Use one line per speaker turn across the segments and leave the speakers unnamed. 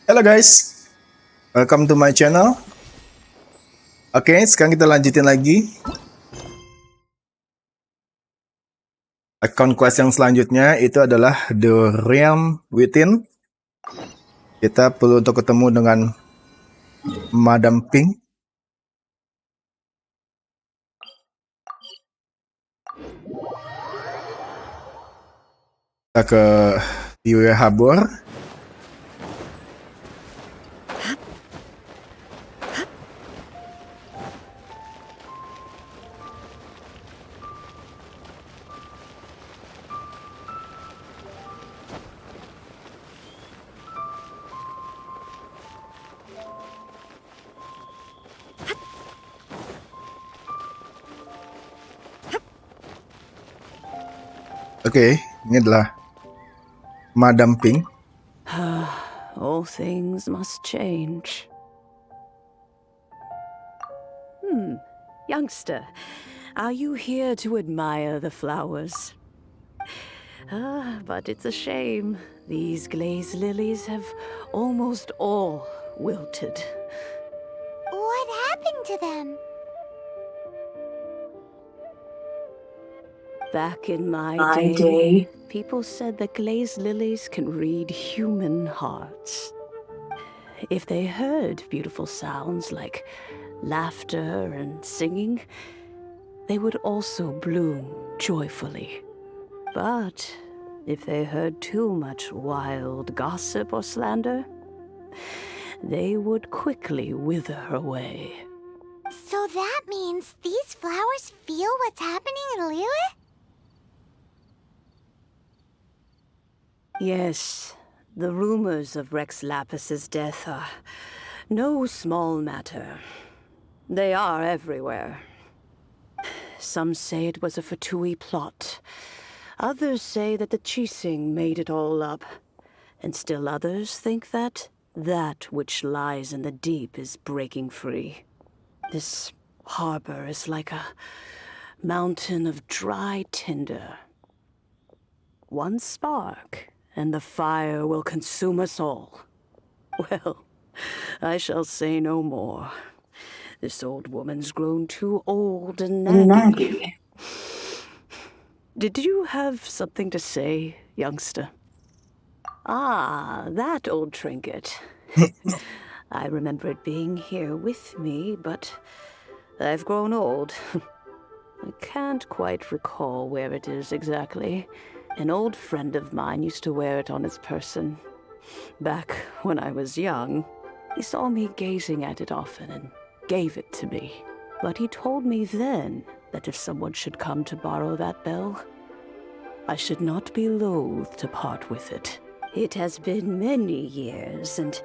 Halo guys, welcome to my channel. Oke, sekarang kita lanjutin lagi account quest yang selanjutnya. Itu adalah The Realm Within. Kita perlu untuk ketemu dengan Madam Pink. Kita ke Liyue Harbor. Oke, ini adalah Madam Pink.
All things must change. Youngster, are you here to admire the flowers? But it's a shame. These glazed lilies have almost all wilted.
What happened to them?
Back in my day, people said that glazed lilies can read human hearts. If they heard beautiful sounds like laughter and singing, they would also bloom joyfully. But if they heard too much wild gossip or slander, they would quickly wither away.
So that means these flowers feel what's happening in Liyue?
Yes, the rumors of Rex Lapis's death are no small matter. They are everywhere. Some say it was a Fatui plot. Others say that the Chising made it all up. And still others think that which lies in the deep is breaking free. This harbor is like a mountain of dry tinder. One spark, and the fire will consume us all. Well, I shall say no more. This old woman's grown too old and naggy. Did you have something to say, youngster? Ah, that old trinket. I remember it being here with me, but I've grown old. I can't quite recall where it is exactly. An old friend of mine used to wear it on his person. Back when I was young, he saw me gazing at it often and gave it to me. But he told me then that if someone should come to borrow that bell, I should not be loath to part with it. It has been many years, and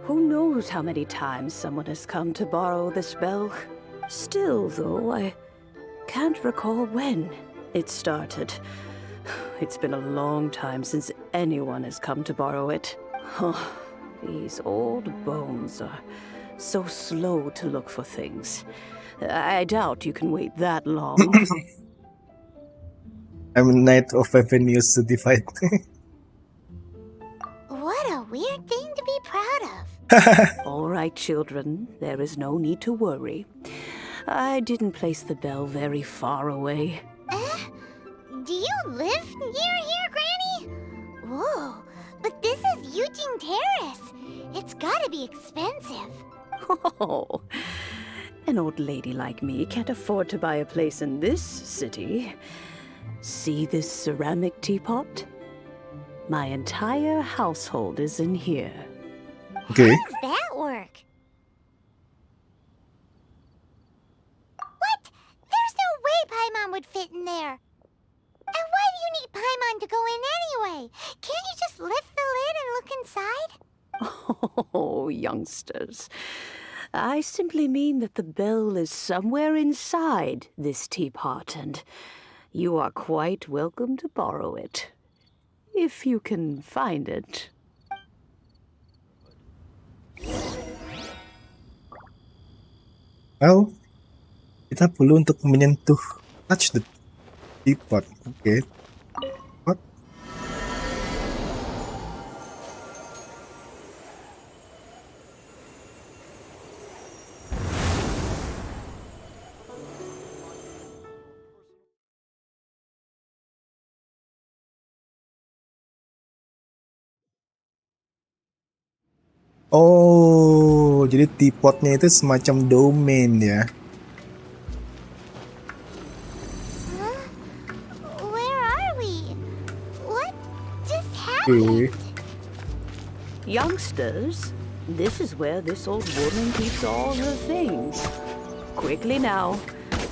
who knows how many times someone has come to borrow this bell. Still, though, I can't recall when it started. It's been a long time since anyone has come to borrow it. These old bones are so slow to look for things. I doubt you can wait that long.
I'm a knight of 7 years to divide.
What a weird thing to be proud of.
All right, children, there is no need to worry. I didn't place the bell very far away.
Do you live near here, Granny? Whoa, but this is Eugene Terrace. It's gotta be expensive.
Oh, an old lady like me can't afford to buy a place in this city. See this ceramic teapot? My entire household is in here.
Okay.
How does that work? What? There's no way Paimon would fit in there. And why do you need Paimon to go in anyway? Can't you just lift the lid and look inside?
Oh, youngsters. I simply mean that the bell is somewhere inside this teapot, and you are quite welcome to borrow it. If you can find it.
Well, kita perlu untuk menyentuh touch the teapot. Oke. What? Oh, jadi teapotnya itu semacam domain ya.
Huh? Where are we? What just
Oke.
happened?
Youngsters, this is where this old woman keeps all her things. Quickly now,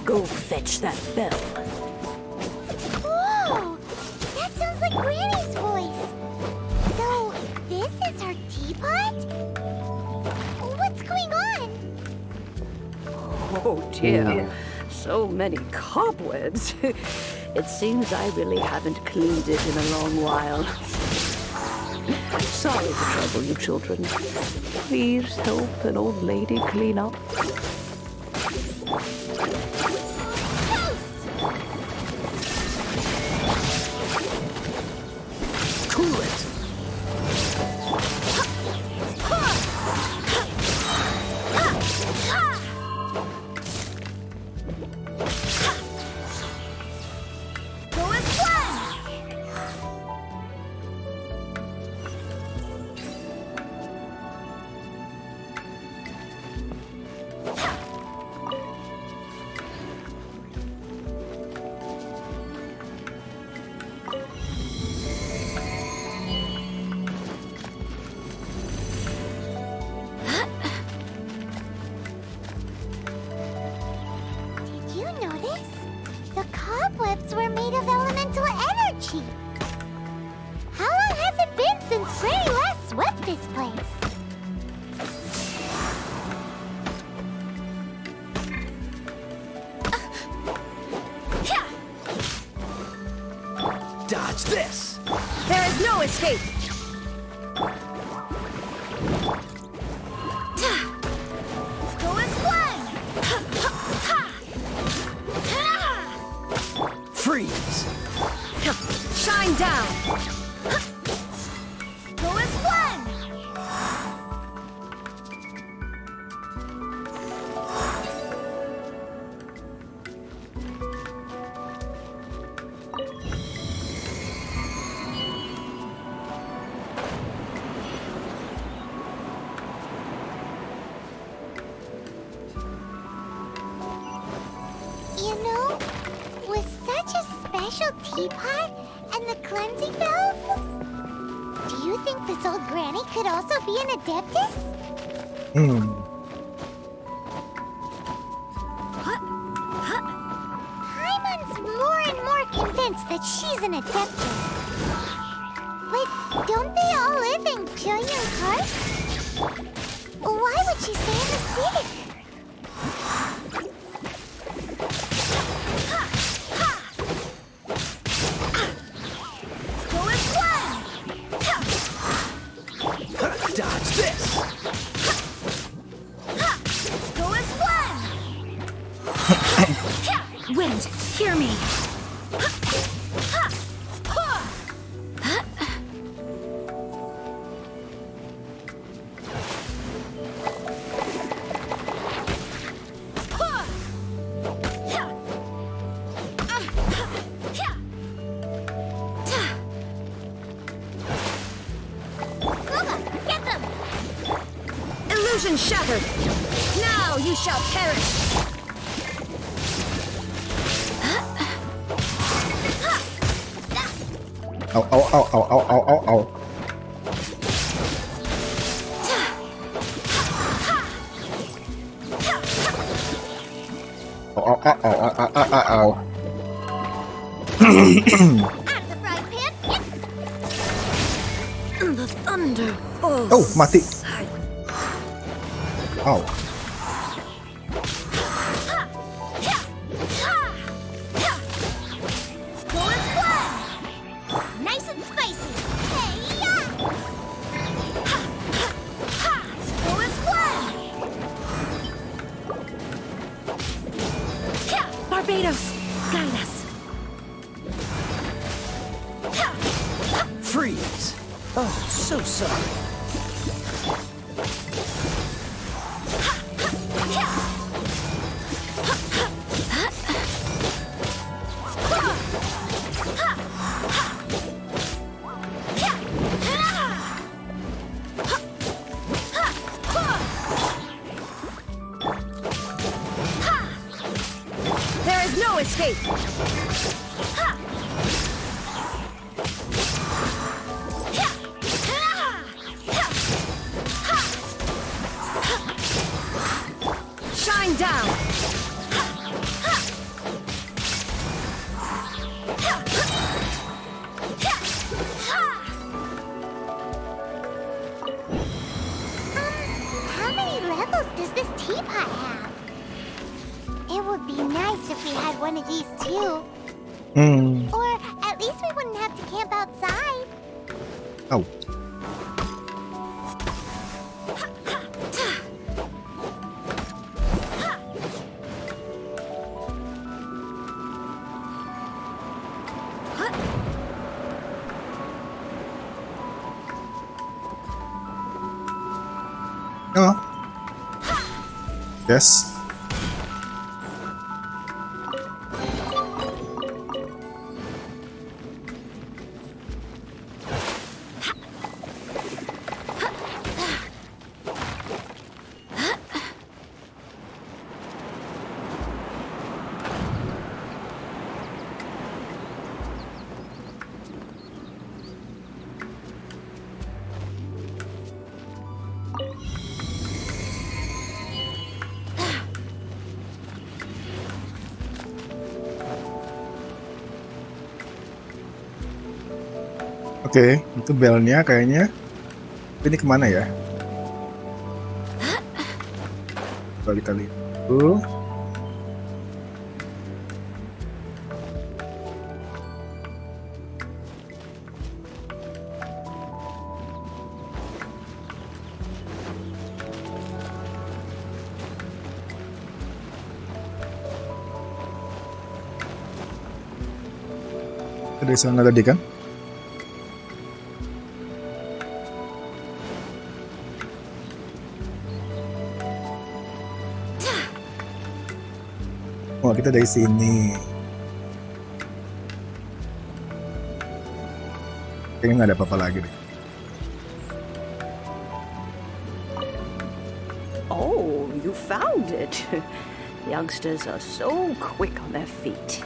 go fetch that bell.
Whoa! That sounds like Granny's voice. So, this is her teapot? What's going on?
Oh dear, so many cobwebs. It seems I really haven't cleaned it in a long while. Sorry to trouble you, children. Please help an old lady clean up.
Cool it.
Go as one! Did you notice? The cobwebs were made of elemental energy. How long has it been since Granny last swept this place?
Dodge this.
There is no escape!
Go as one!
Freeze.
Shine down!
Go as one! You know, with such a special teapot and the cleansing bell, do you think this old granny could also be an Adeptus? Paimon's more and more convinced that she's an Adeptus. But don't they all live in Pyongyang Karst? Why would she stay in the city? Go as one!
Dodge this.
Go as one!
Wind, hear me!
Get them!
Illusion shattered! Now you shall perish!
Au, au, au, au, au, au, au, au. Au, au, au, au, au, au, au, au.
Out of the frying pan!
The thunder!
Oh, mati. Au.
Go as one! Nice and spicy! Hey-ya! Go as one!
Barbados, guide us!
Freeze. Oh, so sorry.
escape. Ha! Shine down.
How many levels does this teapot have? It would be nice if we had one of these too. Or at least we wouldn't have to camp outside.
Oh. Oh. Yes. Oke, itu belnya kayaknya. Ini kemana ya? Coba kita lihat dulu. Ada di sana tadi kan? Oh, kita dari sini. Kayaknya nggak ada apa-apa lagi deh.
Oh, you found it. Youngsters are so quick on their feet.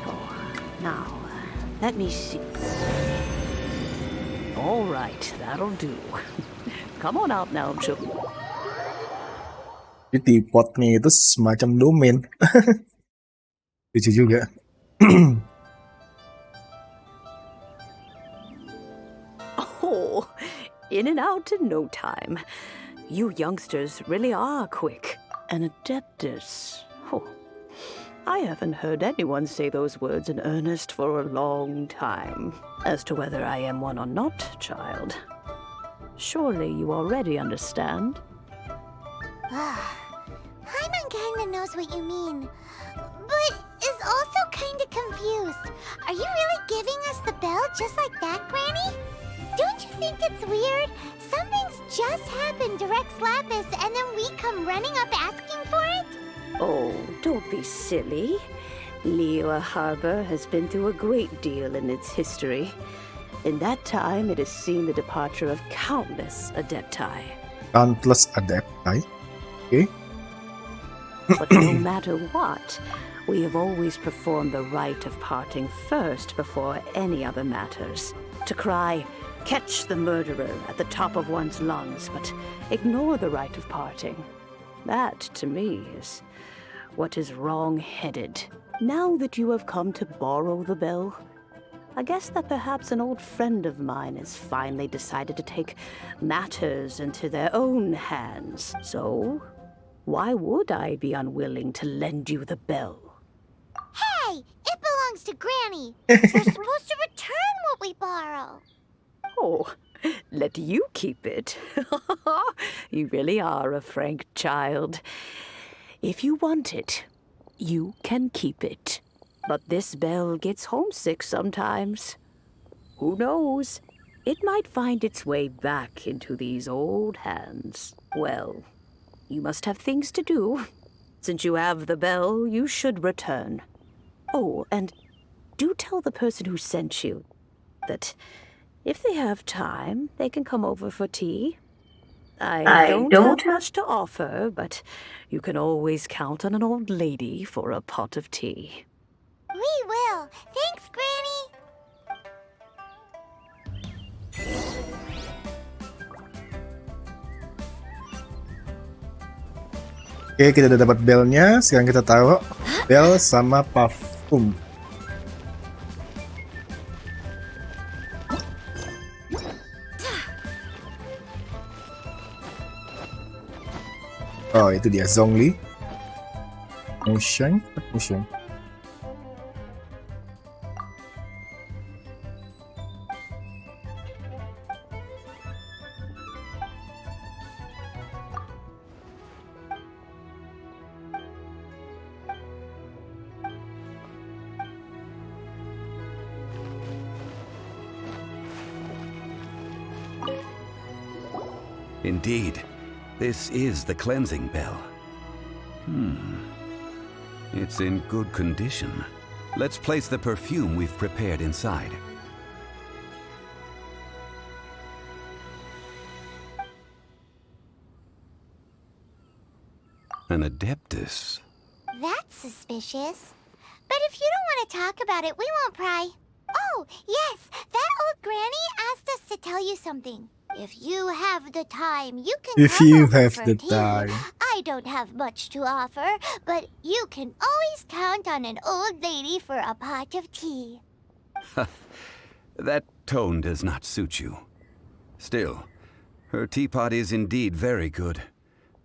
Oh, now, let me see. All right, that'll do. Come on out now, Zhongli.
Ini Teapotnya itu semacam domain. Lucu juga.
Oh, in and out in no time. You youngsters really are quick. An Adeptus. Oh, I haven't heard anyone say those words in earnest for a long time. As to whether I am one or not, child, surely you already understand.
Paimon kinda knows what you mean, but is also kinda confused. Are you really giving us the bell just like that, Granny? Don't you think it's weird? Something's just happened to Rex Lapis and then we come running up asking for it?
Oh, don't be silly. Liyue Harbor has been through a great deal in its history. In that time, it has seen the departure of countless Adepti.
Countless Adepti. Okay.
But no matter what, we have always performed the rite of parting first before any other matters. To cry, "Catch the murderer," at the top of one's lungs, but ignore the rite of parting. That, to me, is what is wrong-headed. Now that you have come to borrow the bell, I guess that perhaps an old friend of mine has finally decided to take matters into their own hands. So, why would I be unwilling to lend you the bell?
Hey, it belongs to Granny. We're supposed to return what we borrow.
Oh, let you keep it. You really are a frank child. If you want it, you can keep it. But this bell gets homesick sometimes. Who knows? It might find its way back into these old hands. Well, you must have things to do. Since you have the bell, you should return. Oh, and do tell the person who sent you that if they have time, they can come over for tea. I don't have much to offer, but you can always count on an old lady for a pot of tea.
We will. Thanks, Granny.
Oke, kita udah dapat belnya. Sekarang kita taruh bel sama parfum. Oh, itu dia Zhongli. Motion.
Indeed, this is the cleansing bell. It's in good condition. Let's place the perfume we've prepared inside. An Adeptus.
That's suspicious. But if you don't want to talk about it, we won't pry. Oh, yes, that old granny asked us to tell you something. If you have the time, you can
If
come
you
over
have
for
the
tea.
time.
I don't have much to offer, but you can always count on an old lady for a pot of tea.
That tone does not suit you. Still, her teapot is indeed very good.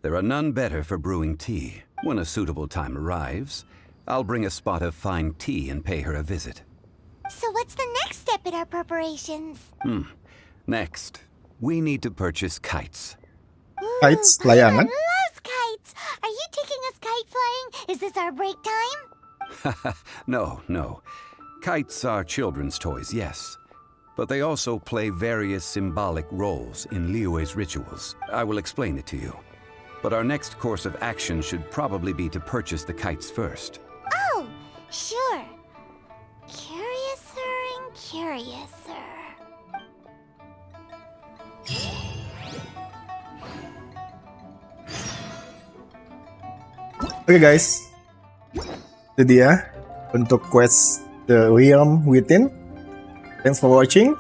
There are none better for brewing tea. When a suitable time arrives, I'll bring a spot of fine tea and pay her a visit.
So what's the next step in our preparations?
Next, we need to purchase kites.
Kites,
Paimon
layangan.
loves kites. Are you taking us kite flying? Is this our break time?
No. Kites are children's toys, yes. But they also play various symbolic roles in Liyue's rituals. I will explain it to you. But our next course of action should probably be to purchase the kites first.
Oh, sure. Curiouser and curiouser.
Oke guys, itu dia untuk quest The Realm Within. Thanks for watching.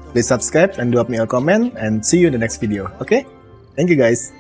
Please subscribe and drop me a comment and see you in the next video. Okay? Thank you guys.